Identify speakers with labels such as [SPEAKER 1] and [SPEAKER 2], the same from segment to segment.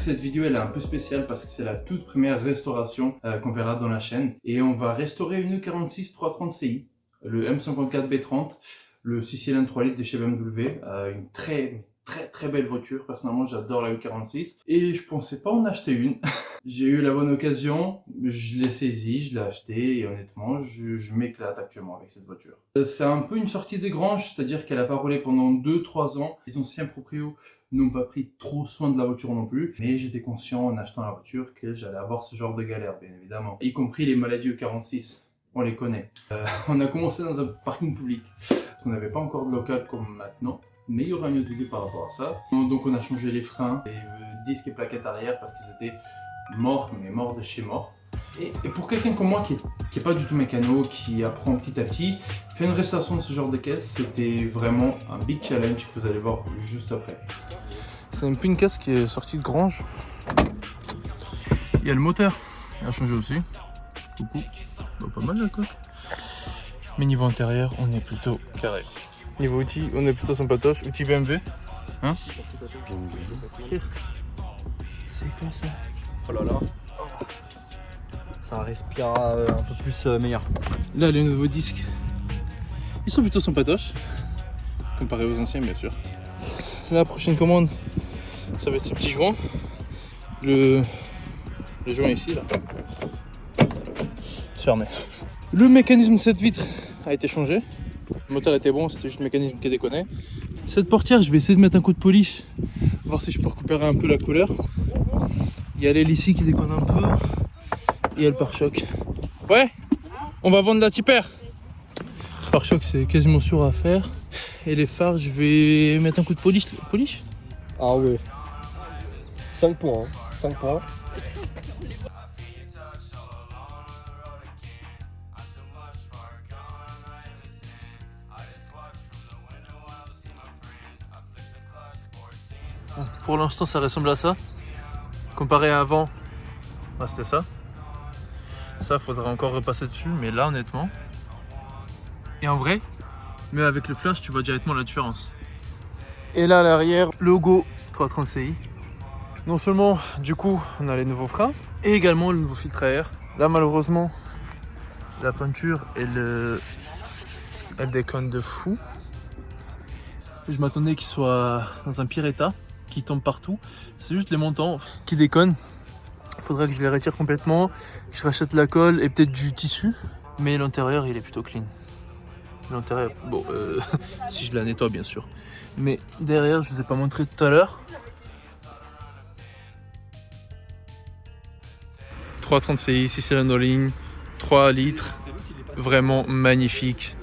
[SPEAKER 1] cette vidéo elle est un peu spéciale parce que c'est la toute première restauration qu'on verra dans la chaîne. Et on va restaurer une E46 330 Ci, le M54 B30, le 6 cylindres 3 litres de chez BMW, une très belle voiture. Personnellement j'adore la E46 et je pensais pas en acheter une. J'ai eu la bonne occasion, je l'ai saisie, je l'ai achetée et honnêtement je m'éclate actuellement avec cette voiture. C'est un peu une sortie des granges, c'est-à-dire qu'elle a pas roulé pendant 2-3 ans. Les anciens proprios n'ont pas pris trop soin de la voiture non plus, mais j'étais conscient en achetant la voiture que j'allais avoir ce genre de galère, bien évidemment. Y compris les maladies E46, on les connaît. On a commencé dans un parking public, parce qu'on n'avait pas encore de local comme maintenant, mais il y aura une autre vidéo par rapport à ça. Donc on a changé les freins, les disques et plaquettes arrière parce qu'ils étaient morts, mais morts de chez mort. Et pour quelqu'un comme moi qui est pas du tout mécano, qui apprend petit à petit, faire une restauration de ce genre de caisse, c'était vraiment un big challenge que vous allez voir juste après.
[SPEAKER 2] C'est un peu une caisse qui est sortie de grange. Il y a le moteur, il a changé aussi. Coucou, bah, pas mal la coque. Mais niveau intérieur, on est plutôt carré. Niveau outils, on est plutôt sympatoche. Outils BMW. Hein? C'est quoi ça?
[SPEAKER 3] Oh là là. Ça respirera un peu plus meilleur.
[SPEAKER 2] Là, les nouveaux disques, ils sont plutôt sympatoches. Comparé aux anciens, bien sûr. La prochaine commande, ça va être ces petits joints. Le joint ici, là. C'est fermé. Le mécanisme de cette vitre a été changé. Le moteur était bon, c'était juste le mécanisme qui déconnait. Cette portière, je vais essayer de mettre un coup de polish, voir si je peux récupérer un peu la couleur. Il y a l'aile ici qui déconne un peu. Et il y a le pare-choc. Ouais, on va vendre la Tipper. Le pare-choc, c'est quasiment sûr à faire. Et les phares, je vais mettre un coup de polish.
[SPEAKER 3] Ah ouais. 5 points, hein. 5 points.
[SPEAKER 2] Pour l'instant, ça ressemble à ça. Comparé à avant, bah, c'était ça. Ça, faudrait encore repasser dessus, mais là, honnêtement. Et en vrai, mais avec le flash, tu vois directement la différence. Et là, à l'arrière, logo 330 Ci. Non seulement, du coup, on a les nouveaux freins, et également le nouveau filtre à air. Là, malheureusement, la peinture, elle déconne de fou. Je m'attendais qu'il soit dans un pire état, qu'il tombe partout. C'est juste les montants qui déconnent. Il faudrait que je les retire complètement, que je rachète la colle et peut-être du tissu. Mais l'intérieur, il est plutôt clean. L'intérieur, bon, si je la nettoie bien sûr. Mais derrière, je vous ai pas montré tout à l'heure. 330 Ci, 6 cylindres en ligne, 3 litres, vraiment magnifique.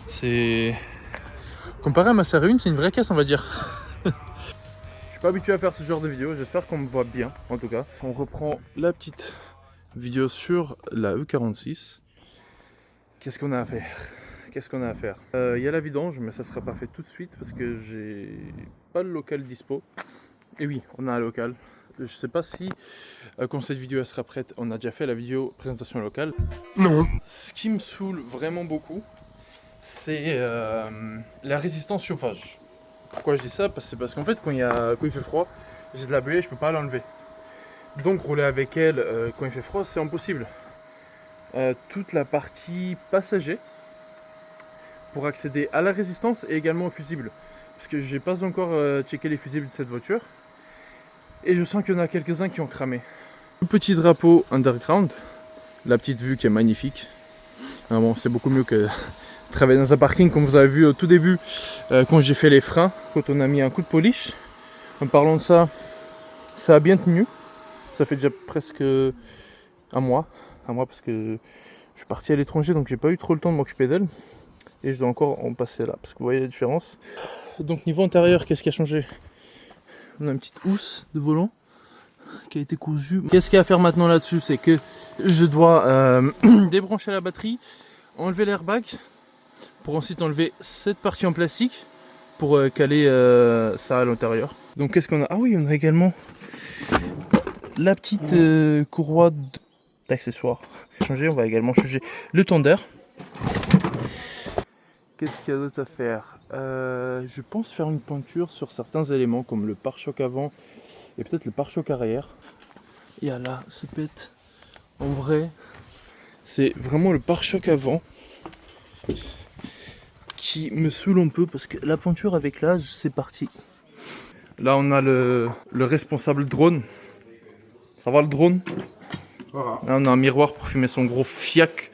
[SPEAKER 2] C'est... Comparé à ma série 1, c'est une vraie caisse, on va dire. Je suis pas habitué à faire ce genre de vidéo, j'espère qu'on me voit bien en tout cas. On reprend la petite vidéo sur la E46. Qu'est-ce qu'on a à faire? Il y a la vidange, mais ça sera pas fait tout de suite parce que j'ai pas le local dispo. Et oui, on a un local. Je sais pas si quand cette vidéo elle sera prête, on a déjà fait la vidéo présentation locale.
[SPEAKER 3] Non.
[SPEAKER 2] Ce qui me saoule vraiment beaucoup, c'est la résistance chauffage. Pourquoi je dis ça? C'est parce qu'en fait quand il fait froid, j'ai de la buée, je peux pas l'enlever. Donc rouler avec elle quand il fait froid, c'est impossible. Toute la partie passager pour accéder à la résistance et également au fusible. Parce que j'ai pas encore checké les fusibles de cette voiture. Et je sens qu'il y en a quelques-uns qui ont cramé. Le petit drapeau underground, la petite vue qui est magnifique. Ah bon, c'est beaucoup mieux que travailler dans un parking comme vous avez vu au tout début quand j'ai fait les freins, quand on a mis un coup de polish. En parlant de ça, ça a bien tenu. Ça fait déjà presque un mois parce que je suis parti à l'étranger donc j'ai pas eu trop le temps de m'occuper d'elle. Et je dois encore en passer là parce que vous voyez la différence. Donc niveau intérieur, qu'est-ce qui a changé? On a une petite housse de volant qui a été cousue. Qu'est-ce qu'il y a à faire maintenant là-dessus? C'est que je dois débrancher la batterie, enlever l'airbag pour ensuite enlever cette partie en plastique pour caler ça à l'intérieur. Donc qu'est-ce qu'on a? Ah oui, on a également la petite courroie d'accessoires. On va également changer le tendeur. Qu'est-ce qu'il y a d'autre à faire? Je pense faire une peinture sur certains éléments comme le pare-choc avant et peut-être le pare-choc arrière. Il y a là, c'est bête. En vrai, c'est vraiment le pare-choc avant qui me saoule un peu parce que la peinture avec l'âge, c'est parti. Là, on a le responsable drone. Ça va le drone?
[SPEAKER 1] Voilà.
[SPEAKER 2] Là, on a un miroir pour fumer son gros fiac.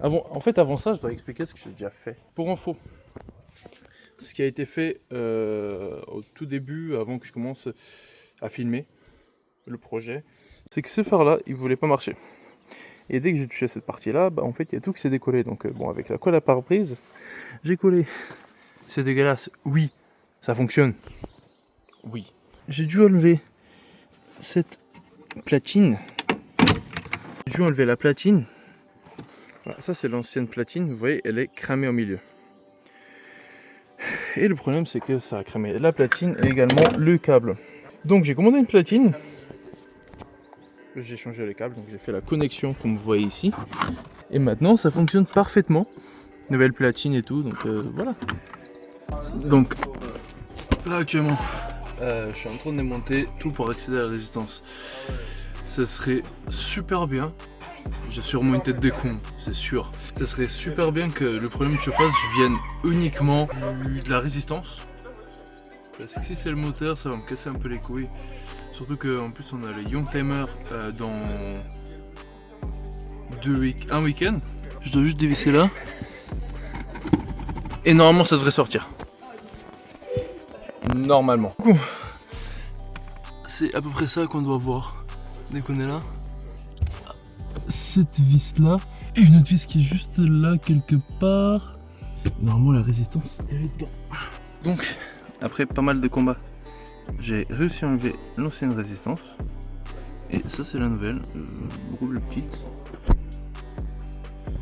[SPEAKER 2] Avant ça, je dois expliquer ce que j'ai déjà fait. Pour info, ce qui a été fait au tout début, avant que je commence à filmer le projet, c'est que ce phare-là, il voulait pas marcher. Et dès que j'ai touché cette partie-là, bah, en fait, il y a tout qui s'est décollé. Donc, bon, avec la colle à pare-brise, j'ai collé. C'est dégueulasse. Oui, ça fonctionne. Oui. J'ai dû enlever cette platine. J'ai dû enlever la platine. Voilà, ça, c'est l'ancienne platine. Vous voyez, elle est cramée au milieu. Et le problème, c'est que ça a cramé la platine et également le câble. Donc, j'ai commandé une platine. J'ai changé les câbles, donc j'ai fait la connexion comme vous voyez ici. Et maintenant ça fonctionne parfaitement. Nouvelle platine et tout, donc voilà. Donc là actuellement, je suis en train de démonter tout pour accéder à la résistance. Ce serait super bien. J'ai sûrement une tête de con, c'est sûr. Ce serait super bien que le problème de chauffage vienne uniquement de la résistance. Parce que si c'est le moteur, ça va me casser un peu les couilles. Surtout qu'en plus on a le Youngtimer dans un week-end. Je dois juste dévisser là. Et normalement ça devrait sortir. Normalement. Du coup, c'est à peu près ça qu'on doit voir. Dès qu'on est là. Cette vis là. Et une autre vis qui est juste là quelque part. Normalement la résistance elle est dedans. Donc, après pas mal de combats, j'ai réussi à enlever l'ancienne résistance. Et ça c'est la nouvelle, beaucoup plus petite.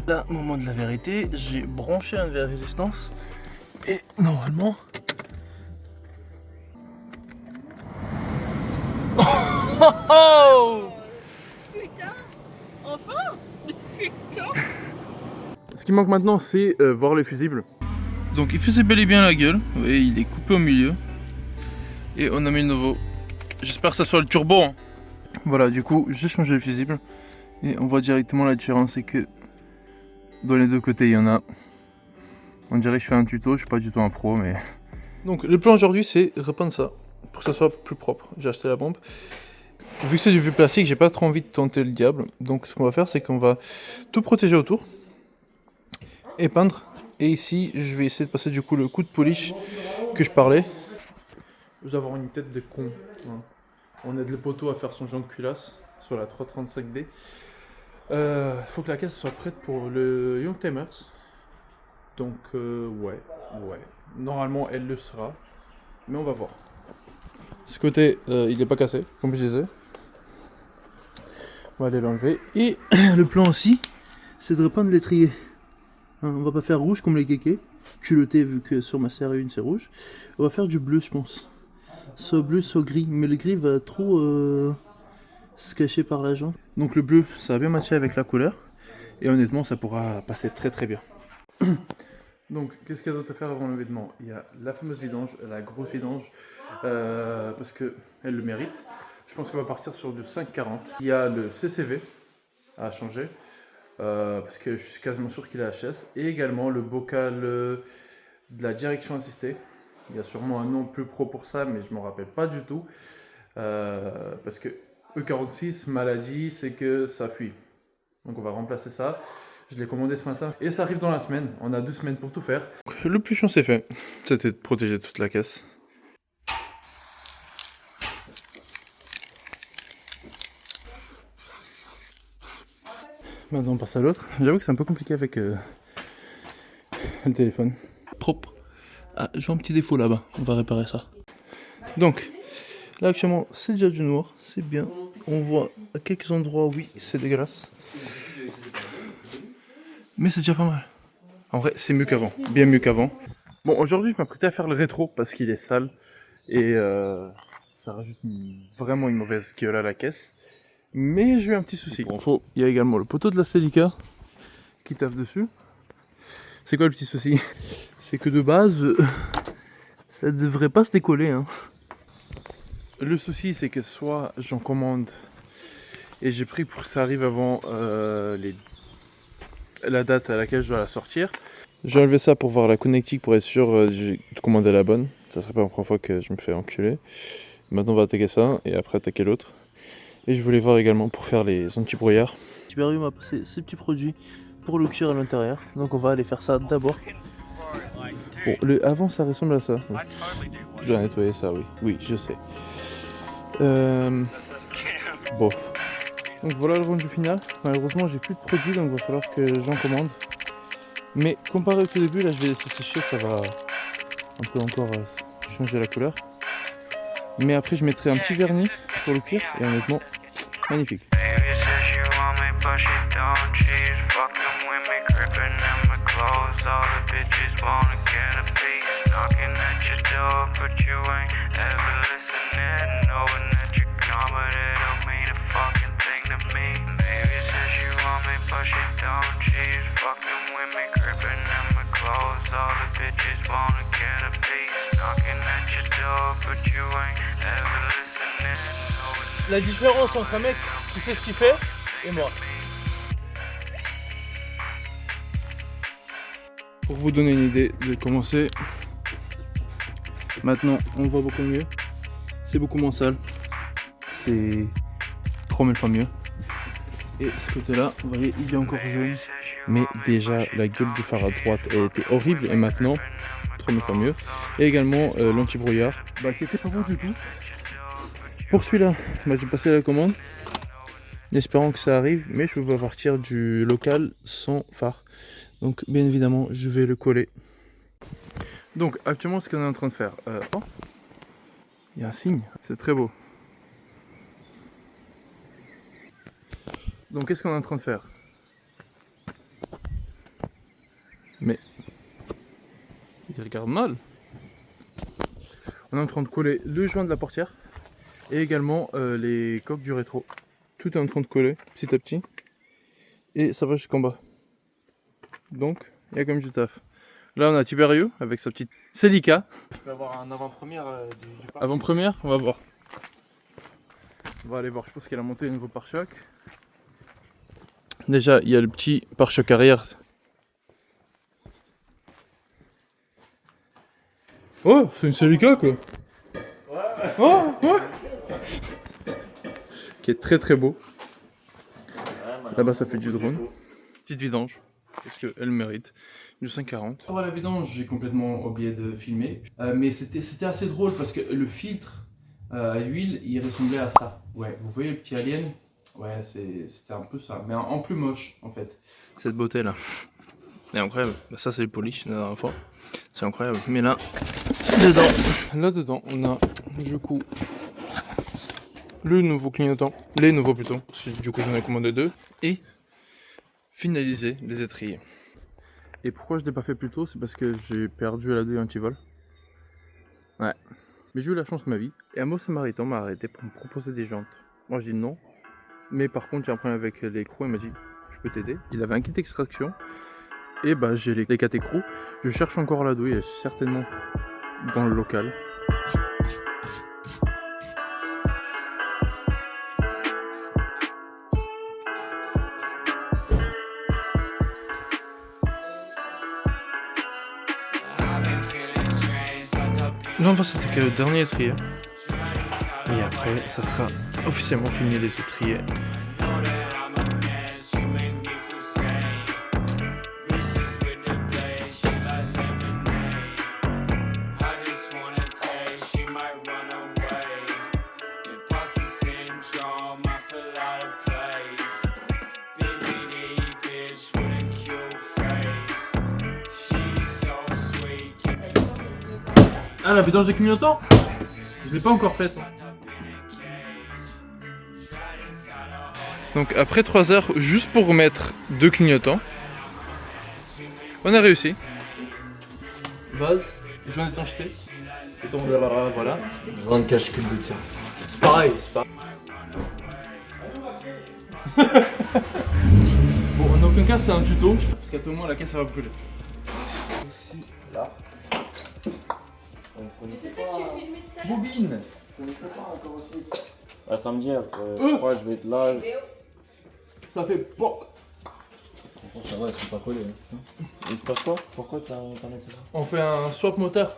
[SPEAKER 2] Là, moment de la vérité, j'ai branché la nouvelle résistance. Et normalement... Oh
[SPEAKER 4] Putain! Enfin! Putain!
[SPEAKER 2] Ce qui manque maintenant c'est voir le fusible. Donc il faisait bel et bien la gueule, vous voyez il est coupé au milieu. Et on a mis le nouveau. J'espère que ça soit le turbo. Hein. Voilà, du coup, j'ai changé le fusible. Et on voit directement la différence, c'est que dans les deux côtés, il y en a. On dirait que je fais un tuto, je suis pas du tout un pro, mais... Donc, le plan aujourd'hui, c'est repeindre ça, pour que ça soit plus propre. J'ai acheté la bombe. Vu que c'est du vieux plastique, j'ai pas trop envie de tenter le diable. Donc, ce qu'on va faire, c'est qu'on va tout protéger autour. Et peindre. Et ici, je vais essayer de passer du coup le coup de polish que je parlais. Je dois avoir une tête de con. Hein. On aide le poteau à faire son genre de culasse sur la 335D. Faut que la caisse soit prête pour le Youngtimers. Donc ouais. Normalement elle le sera. Mais on va voir. Ce côté il n'est pas cassé, comme je disais. On va aller l'enlever. Et le plan aussi, c'est de repeindre l'étrier. Hein, on va pas faire rouge comme les kékés. Culotté vu que sur ma série 1 c'est rouge. On va faire du bleu je pense. Soit bleu, soit gris, mais le gris va trop se cacher par la jambe. Donc le bleu, ça va bien matcher avec la couleur. Et honnêtement, ça pourra passer très très bien. Donc, qu'est-ce qu'il y a d'autre à faire avant le vêtement? Il y a la fameuse vidange, la grosse vidange, parce qu'elle le mérite. Je pense qu'on va partir sur du 5,40. Il y a le CCV à changer, parce que je suis quasiment sûr qu'il est HS. Et également le bocal de la direction assistée. Il y a sûrement un nom plus pro pour ça, mais je ne m'en rappelle pas du tout. Parce que E46, maladie, c'est que ça fuit. Donc on va remplacer ça. Je l'ai commandé ce matin et ça arrive dans la semaine. On a 2 semaines pour tout faire. Le plus chiant c'est fait. C'était de protéger toute la caisse. Maintenant on passe à l'autre. J'avoue que c'est un peu compliqué avec le téléphone. Propre. Ah, j'ai un petit défaut là-bas, on va réparer ça. Donc, là actuellement c'est déjà du noir, c'est bien. On voit à quelques endroits, oui, c'est dégueulasse. Mais c'est déjà pas mal. En vrai, c'est mieux qu'avant, bien mieux qu'avant. Bon, aujourd'hui je m'apprêtais à faire le rétro parce qu'il est sale. Et ça rajoute vraiment une mauvaise gueule à la caisse. Mais j'ai eu un petit souci. Pour info, il y a également le poteau de la Celica qui taffe dessus. C'est quoi le petit souci? C'est que de base, ça devrait pas se décoller. Hein. le souci c'est que soit j'en commande et j'ai pris pour que ça arrive avant la date à laquelle je dois la sortir. J'ai enlevé ça pour voir la connectique pour être sûr de commander la bonne. Ça serait pas la première fois que je me fais enculer. Maintenant on va attaquer ça et après attaquer l'autre. Et je voulais voir également pour faire les anti-brouillards.
[SPEAKER 3] Tiberiu m'a passé ces petits produits pour le cuir à l'intérieur. Donc on va aller faire ça d'abord.
[SPEAKER 2] Bon, le avant ça ressemble à ça. Oui. Je dois nettoyer ça, oui. Oui, je sais. Bof. Donc voilà le rendu final. Malheureusement j'ai plus de produits donc il va falloir que j'en commande. Mais comparé au tout début, là je vais laisser sécher, ça va un peu encore changer la couleur. Mais après je mettrai un petit vernis sur le cuir et honnêtement, magnifique.
[SPEAKER 3] La différence entre un mec qui sait ce qu'il fait et moi.
[SPEAKER 2] Pour vous donner une idée de comment c'est, maintenant on voit beaucoup mieux, c'est beaucoup moins sale, c'est 3000 fois mieux. Et ce côté là, vous voyez il est encore jaune, mais déjà la gueule du phare à droite elle était horrible et maintenant 3000 fois mieux. Et également l'anti-brouillard, qui était pas beau du tout. Pour celui-là, j'ai passé la commande, en espérant que ça arrive, mais je peux pas partir du local sans phare. Donc bien évidemment, je vais le coller. Donc actuellement, ce qu'on est en train de faire, oh, il y a un signe, c'est très beau. Donc qu'est-ce qu'on est en train de faire? Mais il regarde mal. On est en train de coller le joint de la portière et également les coques du rétro. Tout est en train de coller petit à petit et ça va jusqu'en bas. Donc il y a quand même du taf. Là on a Tiberiu avec sa petite Celica.
[SPEAKER 3] Je peux avoir un avant-première du parc.
[SPEAKER 2] Avant-première, on va voir. On va aller voir, je pense qu'elle a monté un nouveau pare-choc. Déjà il y a le petit pare-choc arrière. Oh, c'est une Celica quoi. Ouais. Oh, ouais. Qui est très très beau. Là-bas ça fait du drone. Petite vidange, parce qu'elle mérite. Du 540.
[SPEAKER 1] Pour la vidange, j'ai complètement oublié de filmer. Mais c'était assez drôle parce que le filtre à huile, il ressemblait à ça. Ouais, vous voyez le petit alien? Ouais, c'était un peu ça. Mais en plus moche en fait.
[SPEAKER 2] Cette beauté là. C'est incroyable. Ça c'est le polish la dernière fois. C'est incroyable. Mais là dedans, on a du coup le nouveau clignotant, les nouveaux plutôt, parce que du coup j'en ai commandé 2, et finaliser les étriers. Et pourquoi je ne l'ai pas fait plus tôt, c'est parce que j'ai perdu la 2 anti-vol. Ouais. Mais j'ai eu la chance de ma vie, et Amo Samaritan m'a arrêté pour me proposer des jantes. Moi j'ai dit non, mais par contre j'ai un problème avec les écrous, il m'a dit je peux t'aider. Il avait un kit d'extraction, et j'ai les 4 écrous. Je cherche encore la 2, il est certainement dans le local. Là on va s'attaquer au dernier étrier. Et après ça sera officiellement fini les étriers. Ah, la vidange de clignotant, je l'ai pas encore faite. Donc après 3 heures, juste pour remettre 2 clignotants, on a réussi. Base, joint d'étanchété, et ton voilà.
[SPEAKER 3] Joint de cache-cul de tir. C'est pareil, c'est pas.
[SPEAKER 2] Bon, en aucun cas c'est un tuto, parce qu'à tout moment la caisse va brûler.
[SPEAKER 3] Ici, là.
[SPEAKER 4] Mais c'est ça que tu filmais tout à l'heure?
[SPEAKER 3] Bobine. connaissais pas encore aussi. Ah, samedi, je crois que je vais être là.
[SPEAKER 2] Ça fait POC.
[SPEAKER 3] Ça va, ils sont pas collés. Hein. Il se passe quoi? Pourquoi t'en es fait ça?
[SPEAKER 2] On fait un swap moteur.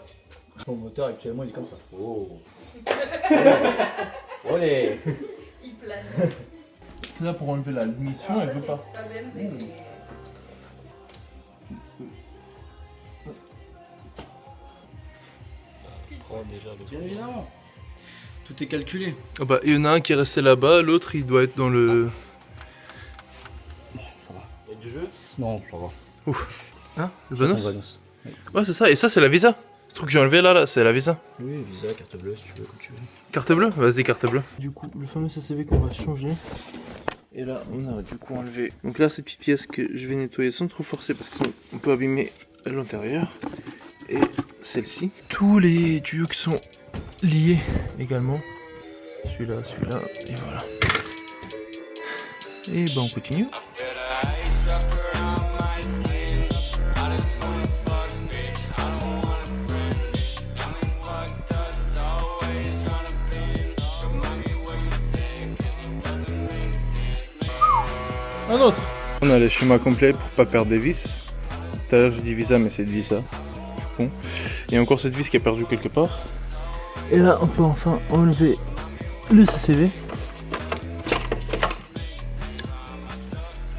[SPEAKER 3] Mon moteur actuellement il est comme ça. Oh. Olé.
[SPEAKER 4] Il plane.
[SPEAKER 2] Là pour enlever la mission, elle veut pas.
[SPEAKER 4] Pas BMW.
[SPEAKER 3] Oh, déjà, bien évidemment. Tout est calculé.
[SPEAKER 2] Ah bah, il y en a un qui est resté là-bas, l'autre il doit être dans le.
[SPEAKER 3] Ça va. Il y a du jeu? Non, ça va.
[SPEAKER 2] Ouf. Hein? Le bonus?
[SPEAKER 3] Bonus.
[SPEAKER 2] Ouais, c'est ça. Et ça, c'est la visa. Ce truc que j'ai enlevé là, c'est la visa.
[SPEAKER 3] Oui, visa, carte bleue si tu veux, comme tu veux.
[SPEAKER 2] Carte bleue? Vas-y, carte bleue. Du coup, le fameux CCV qu'on va changer. Et là, on a du coup enlevé. Donc là, ces petites pièces que je vais nettoyer sans trop forcer parce qu'on peut abîmer l'intérieur. Et celle-ci. Tous les tuyaux qui sont liés également. Celui-là, et voilà. Et ben on continue. Un autre. On a les schémas complets pour pas perdre des vis. Tout à l'heure j'ai dit visa mais c'est visa. Je suis con. Il y a encore cette vis qui a perdu quelque part. Et là on peut enfin enlever le CCV.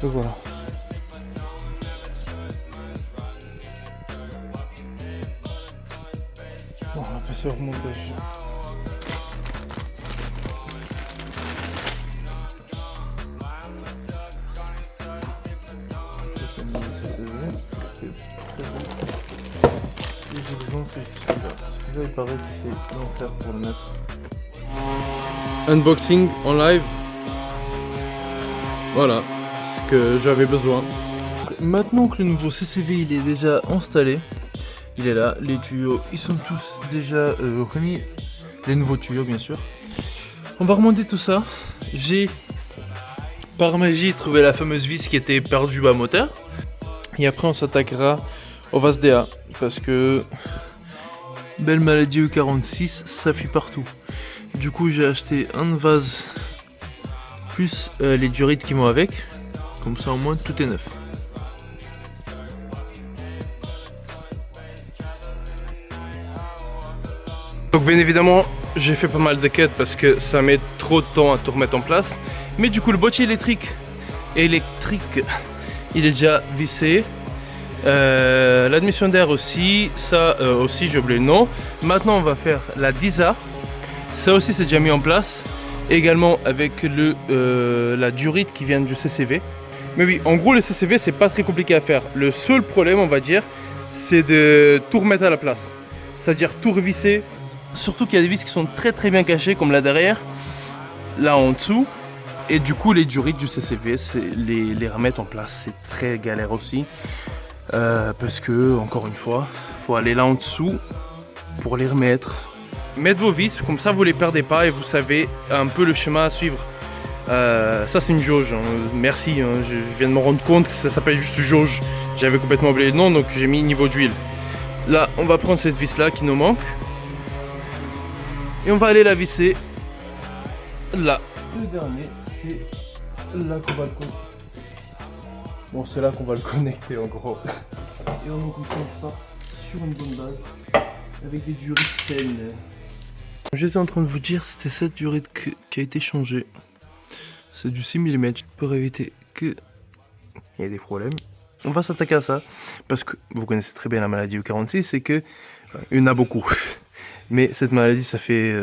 [SPEAKER 2] Et voilà. Bon, on va passer au remontage. Celui-là il paraît que c'est l'enfer pour le mettre. Unboxing en live. Voilà ce que j'avais besoin. Maintenant que le nouveau CCV il est déjà installé, il est là, les tuyaux ils sont tous déjà remis, les nouveaux tuyaux bien sûr. On va remonter tout ça. J'ai par magie trouvé la fameuse vis qui était perdue à moteur. Et après on s'attaquera au vase DA parce que belle maladie E46 ça fuit partout. Du coup j'ai acheté un vase plus les durites qui vont avec, comme ça au moins tout est neuf. Donc bien évidemment j'ai fait pas mal de quêtes parce que ça met trop de temps à tout remettre en place. Mais du coup le boîtier électrique il est déjà vissé. L'admission d'air aussi, ça aussi j'ai oublié le nom. Maintenant on va faire la DISA. Ça aussi c'est déjà mis en place. Également avec la durite qui vient du CCV. Mais oui, en gros le CCV c'est pas très compliqué à faire. Le seul problème on va dire c'est de tout remettre à la place. C'est-à-dire tout revisser. Surtout qu'il y a des vis qui sont très bien cachées comme là derrière. Là en dessous. Et du coup les durites du CCV c'est les remettre en place. C'est très galère aussi. Parce que encore une fois, faut aller là en dessous pour les remettre. Mettre vos vis, comme ça vous les perdez pas et vous savez un peu le schéma à suivre. Ça c'est une jauge, hein. Merci, hein. Je viens de me rendre compte que ça s'appelle juste jauge. J'avais complètement oublié le nom donc j'ai mis niveau d'huile. Là on va prendre cette vis là qui nous manque. Et on va aller la visser là. Le dernier c'est là qu'on va le connecter. Bon c'est là qu'on va le connecter en gros. Et on comme ça on part sur une bonne base avec des durites saines. J'étais en train de vous dire c'était cette durite qui a été changée. C'est du 6 mm pour éviter qu'il y ait des problèmes. On va s'attaquer à ça parce que vous connaissez très bien la maladie E46, c'est que il y en a beaucoup. Mais cette maladie ça fait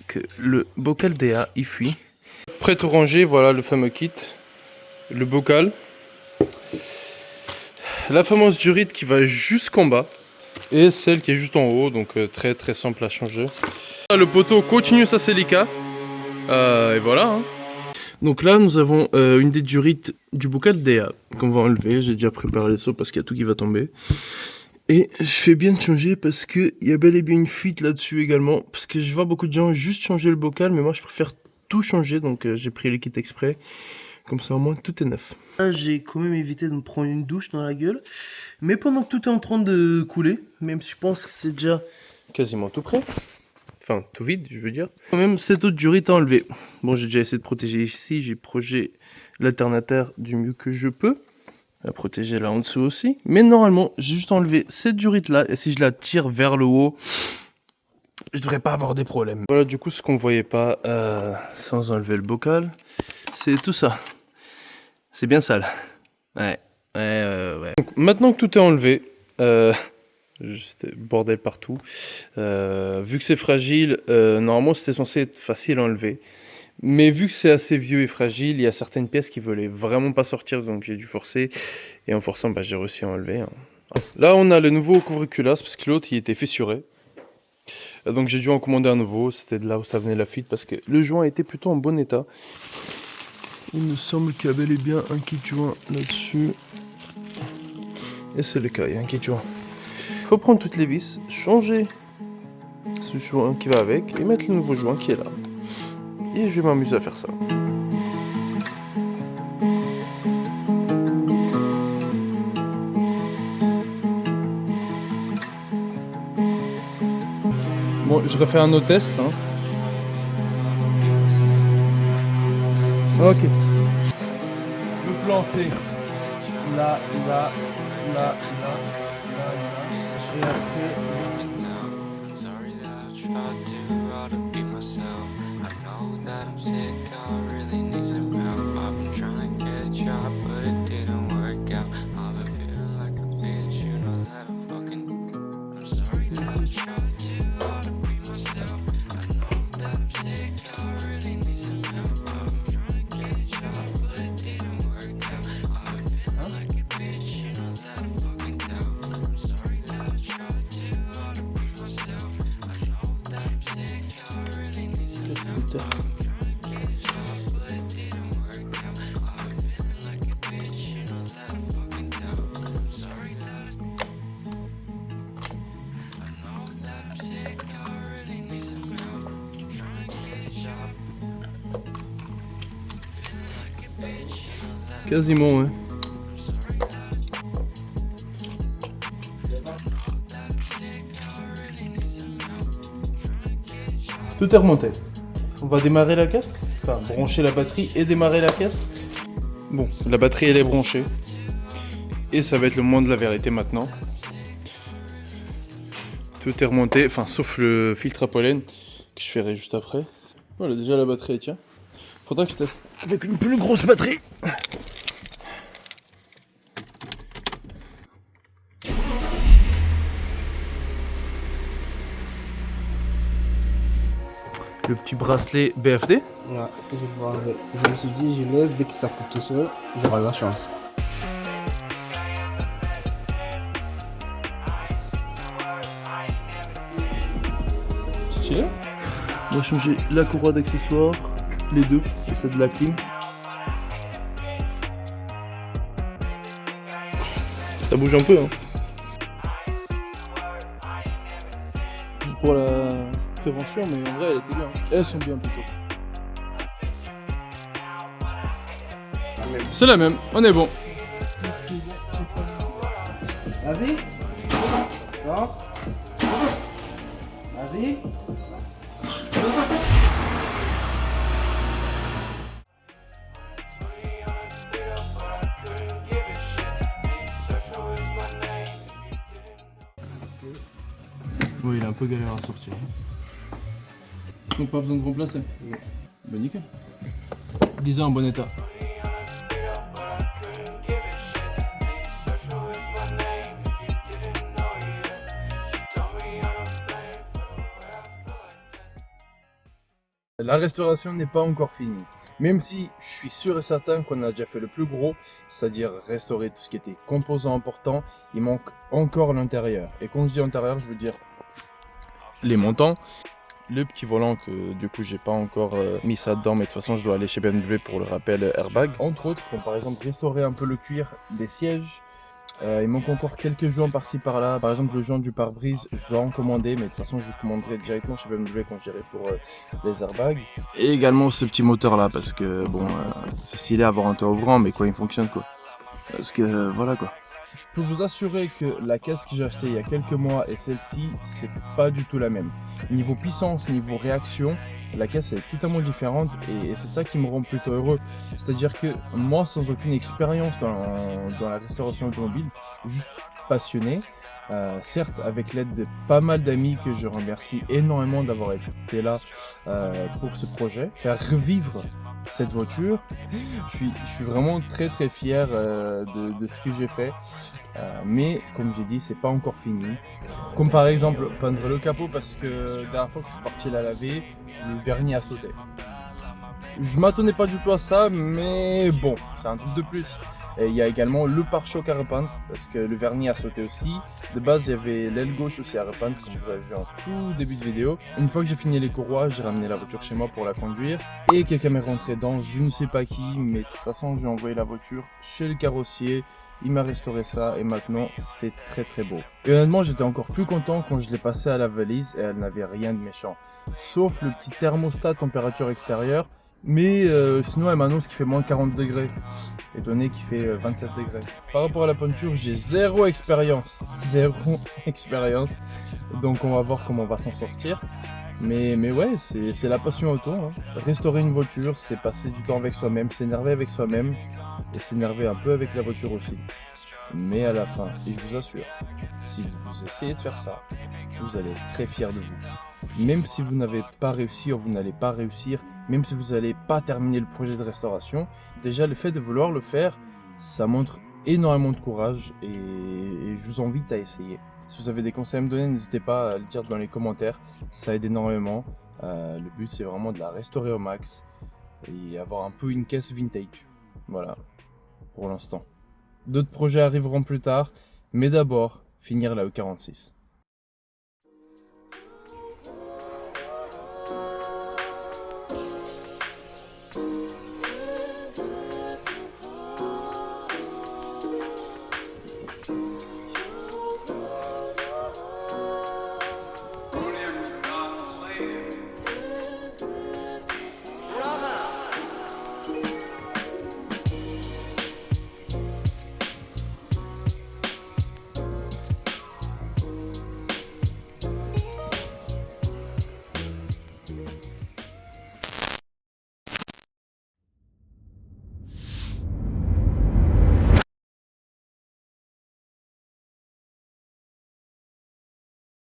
[SPEAKER 2] que le bocal DA il fuit. Prêt tout rangé, voilà le fameux kit. Le bocal. La fameuse durite qui va jusqu'en bas. Et celle qui est juste en haut, donc très simple à changer. Le poteau continue sa silica. Et voilà. Hein. Donc là, nous avons une des durites du bocal DA qu'on va enlever. J'ai déjà préparé les seaux parce qu'il y a tout qui va tomber. Et je fais bien de changer parce qu'il y a bel et bien une fuite là-dessus également. Parce que je vois beaucoup de gens juste changer le bocal, mais moi je préfère tout changer. Donc j'ai pris le kit exprès. Comme ça au moins tout est neuf. Là j'ai quand même évité de me prendre une douche dans la gueule. Mais pendant que tout est en train de couler, même si je pense que c'est déjà quasiment tout prêt. Enfin, tout vide, je veux dire. Quand même, cette autre durite à enlever. Bon, j'ai déjà essayé de protéger ici. J'ai protégé l'alternateur du mieux que je peux. La protéger là en dessous aussi. Mais normalement, j'ai juste enlevé cette durite là. Et si je la tire vers le haut, je devrais pas avoir des problèmes. Voilà, du coup, ce qu'on voyait pas sans enlever le bocal, c'est tout ça. C'est bien sale. Ouais. Donc, maintenant que tout est enlevé, juste bordel partout. Vu que c'est fragile, normalement c'était censé être facile à enlever. Mais vu que c'est assez vieux et fragile, il y a certaines pièces qui voulaient vraiment pas sortir, donc j'ai dû forcer. Et en forçant, j'ai réussi à enlever. Hein. Là, on a le nouveau couvre-culasse, parce que l'autre, il était fissuré. Donc j'ai dû en commander un nouveau, c'était de là où ça venait la fuite, parce que le joint était plutôt en bon état. Il me semble qu'il y avait bien un kit joint là-dessus. Et c'est le cas, il y a un kit joint. Il faut prendre toutes les vis, changer ce joint qui va avec et mettre le nouveau joint qui est là. Et je vais m'amuser à faire ça. Bon, je refais un autre test. Hein. Ok. Le plan c'est là. Et après.
[SPEAKER 5] I'm sick, I really need some help. I've been trying to get a job, but it didn't work out. I've been feeling like a bitch, you know that I'm fucking. I'm sorry that I tried too hard to be myself. I know that I'm sick, I really need some help. I've been trying to get a job, but it didn't work out. I've been feeling like a bitch, you know that I'm fucking down. I'm sorry that I tried too hard to be myself. I know that I'm sick, I really need some help.
[SPEAKER 2] Quasiment, ouais. Tout est remonté. On va démarrer la caisse. Enfin, brancher la batterie et démarrer la caisse. Bon, la batterie elle est branchée. Et ça va être le moment de la vérité maintenant. Tout est remonté, enfin sauf le filtre à pollen que je ferai juste après. Voilà, déjà la batterie elle tient. Faudra que je teste avec une plus grosse batterie. Le petit bracelet BFD.
[SPEAKER 3] Ouais, je me suis dit, je laisse, dès que ça coupe tout seul, j'aurai la chance.
[SPEAKER 2] Stylé. On va changer la courroie d'accessoires, les deux, et celle de la clim. Ça bouge un peu, hein. Juste pour la prévention, mais en vrai elle était bien. Elles sont bien plutôt. C'est la même, on est bon.
[SPEAKER 3] Vas-y. Non. Vas-y.
[SPEAKER 2] Oui, il a un peu galère à sortir. Donc pas besoin de remplacer. Bah nickel. 10 ans en bon état. La restauration n'est pas encore finie. Même si je suis sûr et certain qu'on a déjà fait le plus gros, c'est-à-dire restaurer tout ce qui était composants importants, il manque encore l'intérieur. Et quand je dis intérieur, je veux dire les montants, le petit volant que du coup j'ai pas encore mis ça dedans, mais de toute façon je dois aller chez BMW pour le rappel airbag. Entre autres, comme par exemple restaurer un peu le cuir des sièges. Il manque encore quelques joints par-ci par-là. Par exemple le joint du pare-brise, je dois en commander, mais de toute façon je le commanderai directement chez BMW quand j'irai pour les airbags. Et également ce petit moteur là, parce que bon, c'est stylé avoir un toit ouvrant, mais quoi il fonctionne quoi. Parce que voilà quoi.
[SPEAKER 1] Je peux vous assurer que la caisse que j'ai achetée il y a quelques mois et celle-ci, c'est pas du tout la même. Niveau puissance, niveau réaction, la caisse est totalement différente et c'est ça qui me rend plutôt heureux. C'est-à-dire que moi, sans aucune expérience dans la restauration automobile, juste passionné, certes avec l'aide de pas mal d'amis que je remercie énormément d'avoir été là pour ce projet, faire revivre cette voiture, je suis vraiment très très fier de ce que j'ai fait. Mais comme j'ai dit, c'est pas encore fini. Comme par exemple peindre le capot parce que la dernière fois que je suis parti la laver, le vernis a sauté. Je m'attendais pas du tout à ça, mais bon, c'est un truc de plus. Et il y a également le pare-choc à repeindre parce que le vernis a sauté aussi. De base, il y avait l'aile gauche aussi à repeindre, comme vous avez vu en tout début de vidéo. Une fois que j'ai fini les courroies, j'ai ramené la voiture chez moi pour la conduire. Et quelqu'un m'est rentré dedans, je ne sais pas qui, mais de toute façon, j'ai envoyé la voiture chez le carrossier. Il m'a restauré ça et maintenant c'est très très beau. Et honnêtement, j'étais encore plus content quand je l'ai passé à la valise et elle n'avait rien de méchant. Sauf le petit thermostat température extérieure. Mais sinon, elle m'annonce qu'il fait moins 40 degrés. Étonné qu'il fait 27 degrés. Par rapport à la peinture, j'ai zéro expérience. Zéro expérience. Donc on va voir comment on va s'en sortir. Mais ouais, c'est la passion auto. Hein. Restaurer une voiture, c'est passer du temps avec soi-même, s'énerver avec soi-même et s'énerver un peu avec la voiture aussi. Mais à la fin, et je vous assure, si vous essayez de faire ça, vous allez être très fiers de vous. Même si vous n'avez pas réussi ou vous n'allez pas réussir, même si vous n'allez pas terminer le projet de restauration, déjà le fait de vouloir le faire, ça montre énormément de courage et je vous invite à essayer. Si vous avez des conseils à me donner, n'hésitez pas à le dire dans les commentaires, ça aide énormément. Le but c'est vraiment de la restaurer au max et avoir un peu une caisse vintage. Voilà, pour l'instant. D'autres projets arriveront plus tard, mais d'abord, finir la E46.